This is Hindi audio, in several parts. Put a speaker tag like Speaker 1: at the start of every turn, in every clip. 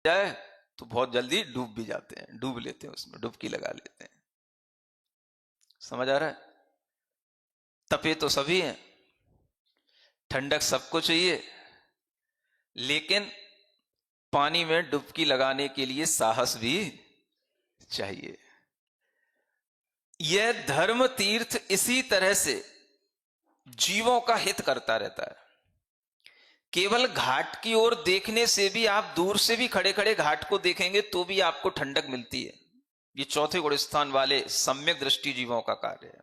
Speaker 1: जाए तो बहुत जल्दी डूब भी जाते हैं, डूब लेते हैं, उसमें डुबकी लगा लेते हैं। समझ आ रहा है? तपे तो सभी हैं, ठंडक सबको चाहिए, लेकिन पानी में डुबकी लगाने के लिए साहस भी चाहिए। यह धर्म तीर्थ इसी तरह से जीवों का हित करता रहता है। केवल घाट की ओर देखने से भी, आप दूर से भी खड़े खड़े घाट को देखेंगे तो भी आपको ठंडक मिलती है। ये चौथे गुणस्थान वाले सम्यक दृष्टि जीवों का कार्य है।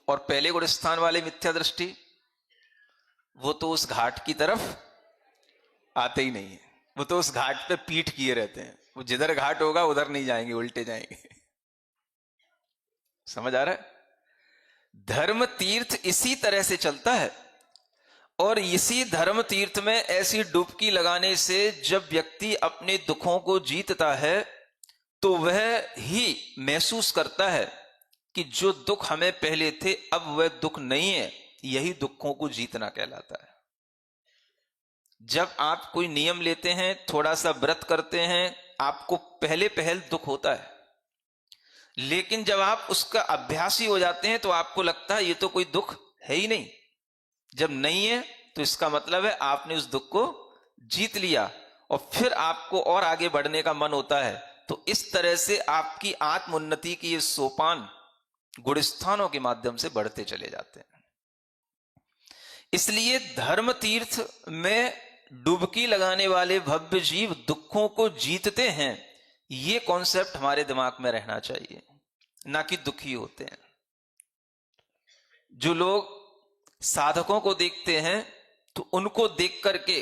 Speaker 1: और पहले गुणस्थान वाले मिथ्या दृष्टि, वो तो उस घाट की तरफ आते ही नहीं है, वो तो उस घाट पे पीठ किए रहते हैं। वो जिधर घाट होगा उधर नहीं जाएंगे, उल्टे जाएंगे। समझ आ रहा है? धर्म तीर्थ इसी तरह से चलता है, और इसी धर्म तीर्थ में ऐसी डुबकी लगाने से जब व्यक्ति अपने दुखों को जीतता है तो वह ही महसूस करता है कि जो दुख हमें पहले थे अब वह दुख नहीं है। यही दुखों को जीतना कहलाता है। जब आप कोई नियम लेते हैं, थोड़ा सा व्रत करते हैं, आपको पहले पहल दुख होता है, लेकिन जब आप उसका अभ्यासी हो जाते हैं तो आपको लगता है ये तो कोई दुख है ही नहीं। जब नहीं है तो इसका मतलब है आपने उस दुख को जीत लिया, और फिर आपको और आगे बढ़ने का मन होता है। तो इस तरह से आपकी आत्मोन्नति की ये सोपान गुणस्थानों के माध्यम से बढ़ते चले जाते हैं। इसलिए धर्म तीर्थ में डुबकी लगाने वाले भव्य जीव दुखों को जीतते हैं, ये कॉन्सेप्ट हमारे दिमाग में रहना चाहिए, ना कि दुखी होते हैं। जो लोग साधकों को देखते हैं तो उनको देख करके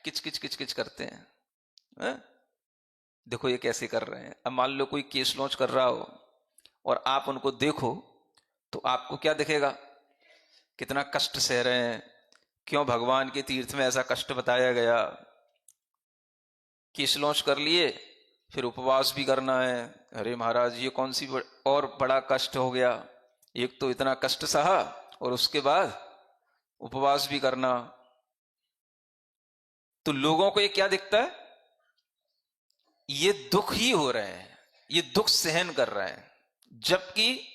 Speaker 1: किच किच किच किच करते हैं, देखो ये कैसे कर रहे हैं। अब मान लो कोई केस लॉन्च कर रहा हो और आप उनको देखो तो आपको क्या दिखेगा? कितना कष्ट सह रहे हैं, क्यों भगवान के तीर्थ में ऐसा कष्ट बताया गया। केस लॉन्च कर लिए, फिर उपवास भी करना है। अरे महाराज ये कौन सी और बड़ा कष्ट हो गया, एक तो इतना कष्ट सहा और उसके बाद उपवास भी करना। तो लोगों को ये क्या दिखता है? ये दुख ही हो रहे हैं, ये दुख सहन कर रहे हैं। जबकि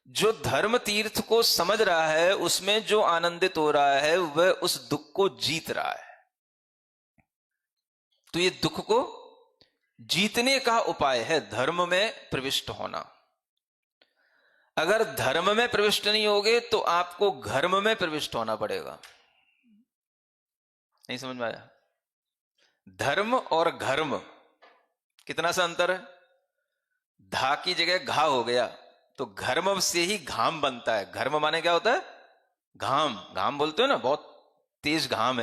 Speaker 1: जो धर्म तीर्थ को समझ रहा है, उसमें जो आनंदित हो रहा है वह उस दुख को जीत रहा है। तो ये दुख को जीतने का उपाय है धर्म में प्रविष्ट होना। अगर धर्म में प्रविष्ट नहीं होगे तो आपको घर्म में प्रविष्ट होना पड़ेगा। नहीं समझ में आया? धर्म और घर्म कितना सा अंतर है? धा की जगह घा हो गया, तो घर्म से ही घाम बनता है। घर्म माने क्या होता है? घाम। घाम बोलते हो ना, बहुत तेज घाम है।